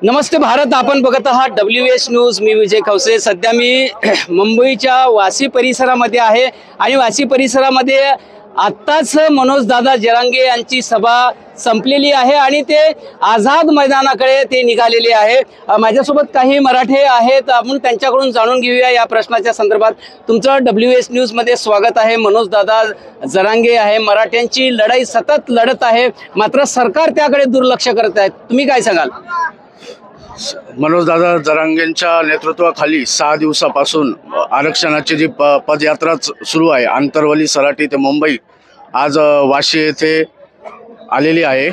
नमस्ते भारत, आपण बघत आहात WS न्यूज। मी विजय खवसे। सध्या मी मुंबईच्या वाशी परिसरामध्ये आहे आणि वाशी परिसरामध्ये आत्ताच मनोज दादा जरांगे यांची सभा संपलेली आहे आणि ते आझाद मैदानाकडे ते निघालेले आहे। माझ्यासोबत काही मराठे आहेत, आपण त्यांच्याकडून जाणून घेऊया या प्रश्नाच्या संदर्भात। तुमचं WS न्यूज मध्ये स्वागत आहे। मनोज दादा जरांगे आहे, मराठ्यांची लढाई सतत लढत आहे, मात्र सरकार त्याकडे दुर्लक्ष करत आहे। तुम्ही काय सांगाल? मनोज दादा जरांगेंच्या नेतृत्वाखाली 6 दिवसापासून आरक्षणाची जी पदयात्रा सुरू आहे, आंतरवली सराटी ते मुंबई, आज वाशी येथे आलेली आहे।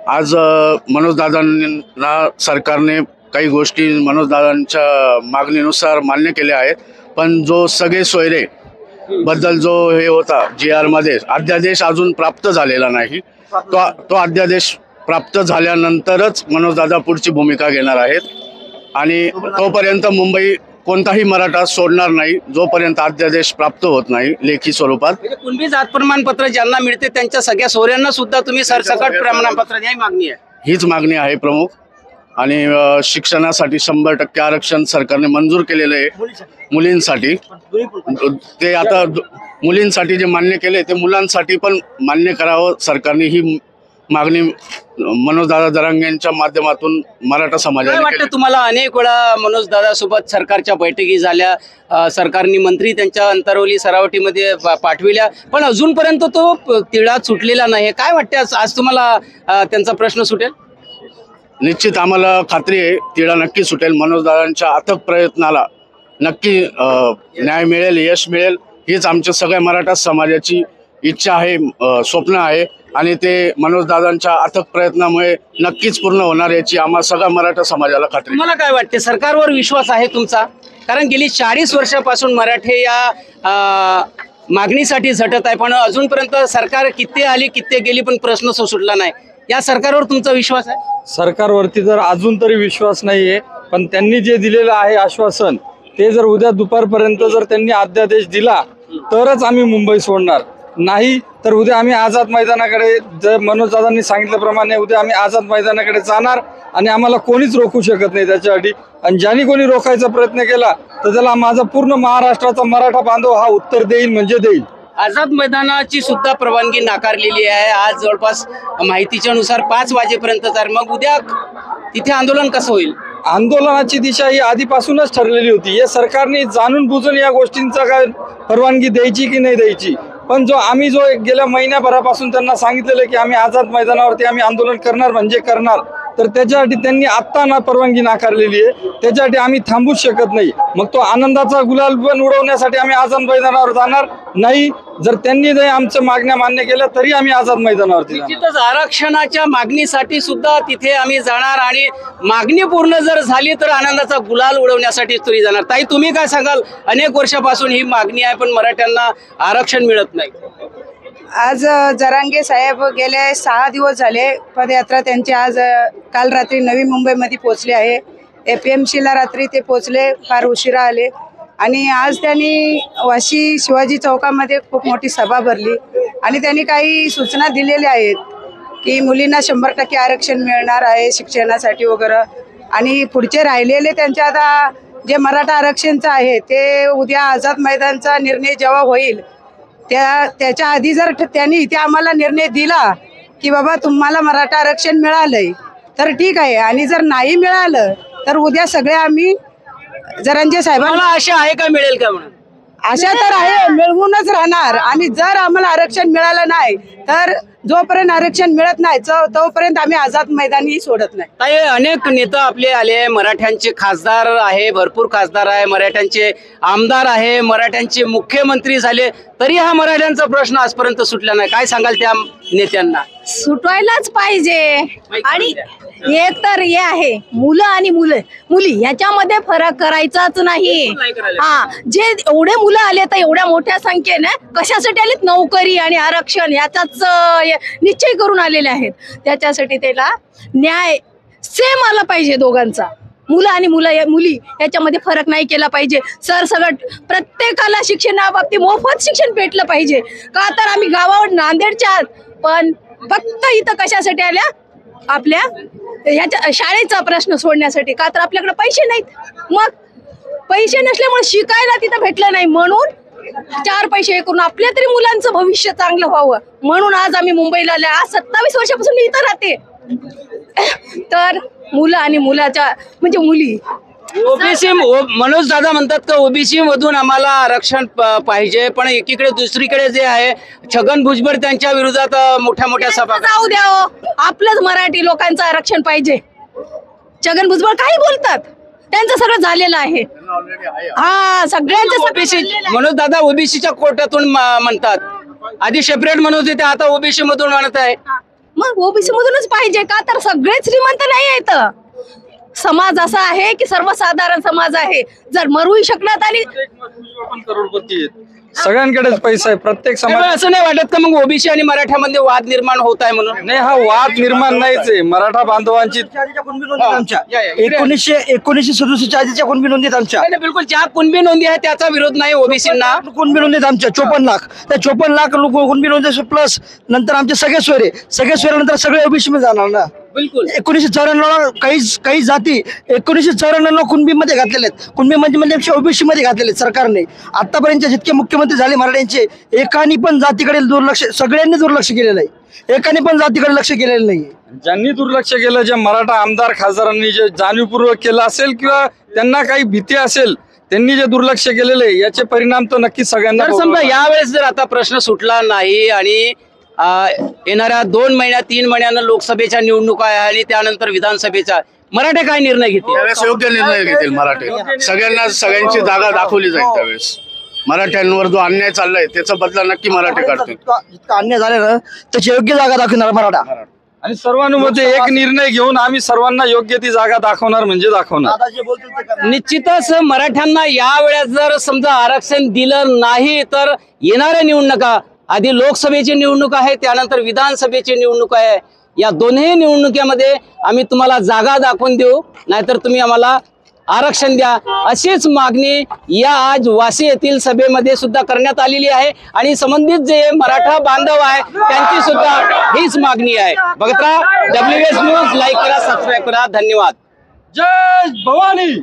आज मनोज दादांना सरकारने काही गोष्टी मनोज दादांच्या मागणीनुसार मान्य केल्या आहेत, पण जो सगळे सोयरे बद्दल जो हे होता GR मध्ये अध्यादेश अजून प्राप्त झालेला नाही। तो अध्यादेश प्राप्त झाल्यानंतरच मनोज दादा पुढची भूमिका घेणार आहेत आणि तोपर्यंत मुंबई कोणताही मराठा सोडणार नाही जोपर्यंत अध्यादेश प्राप्त होत नाही लेखी स्वरूपात। कुणबी जात प्रमाणपत्र ज्यांना मिळते त्यांच्या सगळ्या सोयऱ्यांना सुद्धा तुम्ही सरसकट प्रमाणपत्र द्यायची मागणी आहे? हीच मागणी आहे प्रमुख। आणि शिक्षणासाठी 100% आरक्षण सरकारने मंजूर केलेले आहे मुलींसाठी। ते आता मुलींसाठी जे मान्य केले ते मुलांसाठी पण मान्य करावं सरकारने, ही मागणी मनोज दादा जरांगेंच्या माध्यमातून मराठा समाजाने काय वाटतं तुम्हाला? अनेक वेळा मनोज दादा सोबत सरकारच्या बैठकी झाल्या, सरकारने मंत्री त्यांच्या अंतरवली सरावटीमध्ये पाठविल्या, पण अजूनपर्यंत तो तिढा सुटलेला नाही। काय वाटतं आज तुम्हाला त्यांचा प्रश्न सुटेल? निश्चित आम्हाला खात्री आहे तिढा नक्की सुटेल। मनोज दादांच्या अथक प्रयत्नाला नक्की न्याय मिळेल, यश मिळेल, हीच आमच्या सगळ्या मराठा समाजाची इच्छा आहे, स्वप्न आहे आणि ते मनोज दादांच्या अथक प्रयत्नामुळे नक्कीच पूर्ण होणार याची आम्हा सगळ्या मराठा समाजाला खात्री। तुम्हाला काय वाटते, सरकारवर विश्वास आहे तुमचा? कारण गेली 40 वर्षापासून मराठे या मागणीसाठी झटत आहे, पण अजूनपर्यंत सरकार किती आली किती गेली पण प्रश्न सुटला नाही। या सरकारवर तुमचा विश्वास आहे? सरकारवरती जर अजून तरी विश्वास नाहीये, पण त्यांनी जे दिलेलं आहे आश्वासन, ते जर उद्या दुपारपर्यंत जर त्यांनी अध्यादेश दिला तरच आम्ही मुंबई सोडणार, नाही तर उद्या आम्ही आझाद मैदानाकडे, जर मनोज दादांनी सांगितल्याप्रमाणे उद्या आम्ही आझाद मैदानाकडे जाणार आणि आम्हाला कोणीच रोखू शकत नाही त्याच्यासाठी। आणि ज्यांनी कोणी रोखायचा प्रयत्न केला तर त्याला माझा पूर्ण महाराष्ट्राचा मराठा बांधव हा उत्तर देईल म्हणजे देईल। आझाद मैदानाची सुद्धा परवानगी नाकारलेली आहे। आज जवळपास माहितीच्या नुसार 5 वाजेपर्यंत, तर मग उद्या तिथे आंदोलन कसं होईल? आंदोलनाची दिशा ही आधीपासूनच ठरलेली होती। या सरकारने जाणून बुजून या गोष्टींचा काय परवानगी द्यायची की नाही द्यायची, पण आम्ही गेल्या महिन्याभरापासून त्यांना सांगितलेलं की आम्ही आझाद मैदानावरती आम्ही आंदोलन करणार म्हणजे करणार, तर त्याच्यासाठी त्यांनी आत्ता परवानगी नाकारलेली आहे। त्याच्यासाठी आम्ही थांबूच शकत नाही। मग तो आनंदाचा गुलाल पण उडवण्यासाठी आम्ही आझाद मैदानावर जाणार नाही। जर त्यांनी जर आमच्या मागण्या मान्य केल्या तरी आम्ही आझाद मैदानावरती जाणार। निश्चितच आरक्षणाच्या मागणीसाठी सुद्धा तिथे आम्ही जाणार आणि मागणी पूर्ण जर झाली तर आनंदाचा गुलाल उडवण्यासाठी तरी जाणार। ताई, तुम्ही काय सांगाल? अनेक वर्षापासून ही मागणी आहे पण मराठ्यांना आरक्षण मिळत नाही। आज जरांगे साहेब गेले 6 दिवस झाले पदयात्रा त्यांची, आज काल रात्री नवी मुंबईमध्ये पोहोचले आहे। APMCला रात्री ते पोहोचले, फार उशिरा आले आणि आज त्यांनी वाशी शिवाजी चौकामध्ये खूप मोठी सभा भरली आणि त्यांनी काही सूचना दिलेल्या आहेत की मुलींना 100% आरक्षण मिळणार आहे शिक्षणासाठी वगैरे, आणि पुढचे राहिलेले त्यांचे आता जे मराठा आरक्षणचं आहे ते उद्या आझाद मैदानचा निर्णय जेव्हा होईल त्याच्या आधी जर त्यांनी इथे आम्हाला निर्णय दिला की बाबा तुम्हाला मराठा आरक्षण मिळालंय तर ठीक आहे, आणि जर नाही मिळालं तर उद्या सगळे आम्ही जरांगे साहेबांना आशा आहे का मिळेल का म्हणून? आशा तर आहे, मिळवूनच राहणार। आणि जर आम्हाला आरक्षण मिळालं नाही तर जोपर्यंत आरक्षण मिळत नाही तोपर्यंत आम्ही आझाद मैदानी सोडत नाही। ताई, अनेक नेते आपले आले, मराठ्यांचे खासदार आहे, भरपूर खासदार आहे, मराठ्यांचे आमदार आहे, मराठ्यांचे मुख्यमंत्री झाले, तरी हा मराठ्यांचा प्रश्न आजपर्यंत सुटला नाही। काय सांगाल त्या नेत्यांना? सुटवायलाच पाहिजे। आणि एक तर हे आहे मुलं आणि मुली याच्यामध्ये फरक करायचाच नाही। हा, जे एवढे मुलं आले तर एवढ्या मोठ्या संख्येने कशासाठी आलेत? नोकरी आणि आरक्षण याचाच निश्चय करून आलेले आहेत। त्याच्यासाठी त्याला न्याय सेम आला पाहिजे दोघांचा। मुलं आणि मुली याच्यामध्ये फरक नाही केला पाहिजे। सरसकट प्रत्येकाला शिक्षणाबाबतीत मोफत शिक्षण भेटलं पाहिजे। का तर आम्ही गावावर नांदेडच्या, पण फक्त इथं कशासाठी आल्या? आपल्या ह्याच्या शाळेचा प्रश्न सोडण्यासाठी, का तर आपल्याकडे पैसे नाहीत. मग पैसे नसल्यामुळे शिकायला तिथं भेटलं नाही, म्हणून 4 पैसे हे करून आपल्या तरी मुलांचं भविष्य चांगलं व्हावं म्हणून आज आम्ही मुंबईला आले. आज 27 वर्षापासून मी इथं राहते. तर मुलं आणि मुलाच्या म्हणजे मुली ओबीसी मनोज दादा म्हणतात का ओबीसी मधून आम्हाला आरक्षण पाहिजे, पण एकीकडे दुसरीकडे जे आहे छगन भुजबळ त्यांच्या विरोधात मोठ्या सभा. जाऊ द्या हो, आपलंच मराठी लोकांचं आरक्षण पाहिजे. छगन भुजबळ काही बोलतात, त्यांचं सगळं झालेलं आहे. हा, सगळ्यांचं ओबीसी मनोज दादा ओबीसीच्या कोट्यातून म्हणतात, आधी सेपरेट म्हणत होते, आता ओबीसी मधून म्हणत आहे. मग ओबीसी मधूनच पाहिजे, का तर सगळे श्रीमंत नाही आहेत. समाज असा आहे की सर्वसाधारण समाज आहे. जर मरूही शकणार आणि करोडपती आहेत, सगळ्यांकडेच पैसा आहे. प्रत्येक समाज असं नाही वाटत का मग ओबीसी आणि मराठ्यामध्ये वाद निर्माण होत आहे म्हणून? नाही, हा वाद निर्माण नाहीच आहे. मराठा बांधवांची 1967 आधीच्या कुणबी नोंदीत आमच्या नाही, बिलकुल ज्या कुणबी नोंदी आहे त्याचा विरोध नाही ओबीसींना. कुणबी नोंदीत आमच्या 54 लाख, त्या 54 लाख लोक कुणबी नोंदी प्लस नंतर आमचे सगळे सोयरे नंतर सगळे ओबीसी मध्ये जाणार ना. बिलकुल 1994 काही जाती 1994 कुणबी मध्ये घातलेले आहेत. कुणबी म्हणजे ओबीसी मध्ये घातलेले आहेत सरकारने. आतापर्यंत जितके मुख्यमंत्री झाले मराठ्यांचे, एकानी पण जातीकडे दुर्लक्ष, सगळ्यांनी दुर्लक्ष केलेलं आहे. एकाने पण जातीकडे लक्ष केलेलं नाही. ज्यांनी दुर्लक्ष केलं, जे मराठा आमदार खासदारांनी जे जाणीवपूर्वक केलं असेल किंवा त्यांना काही भीती असेल, त्यांनी जे दुर्लक्ष केलेलं आहे याचे परिणाम तर नक्कीच सगळ्यांना. तर समजा यावेळेस जर आता प्रश्न सुटला नाही आणि येणाऱ्या 2 महिन्यात 3 महिन्यानं लोकसभेच्या निवडणुका आहे आणि त्यानंतर विधानसभेचा, मराठे काय निर्णय घेतील? त्यावेळेस योग्य निर्णय घेतील मराठे. सगळ्यांची जागा दाखवली जाईल त्यावेळेस. मराठ्यांवर जो अन्याय चाललाय त्याचा बदला नक्की मराठे काढतील. जितका अन्याय झाला ना त्याची योग्य जागा दाखवणार मराठा. आणि सर्वानुमते एक निर्णय घेऊन आम्ही सर्वांना योग्य ती जागा दाखवणार म्हणजे दाखवणार. दादा जे बोलतील ते करणार. निश्चितच मराठ्यांना यावेळेस जर समजा आरक्षण दिलं नाही तर येणाऱ्या निवडणुका, आधी लोकसभेची निवडणूक आहे, त्यानंतर विधानसभेची निवडणूक आहे, या दोन्ही निवडणुकीमध्ये आम्ही तुम्हाला जागा दाखवून देऊ, नाहीतर तुम्ही आम्हाला आरक्षण द्या, अशीच मागणी या आज वाशी येथील सभेमध्ये सुद्धा करण्यात आलेली आहे. आणि संबंधित जे मराठा बांधव आहे त्यांची सुद्धा हीच मागणी आहे. बघत राहा WS न्यूज, लाईक करा, सबस्क्राईब करा. धन्यवाद. जय भवानी.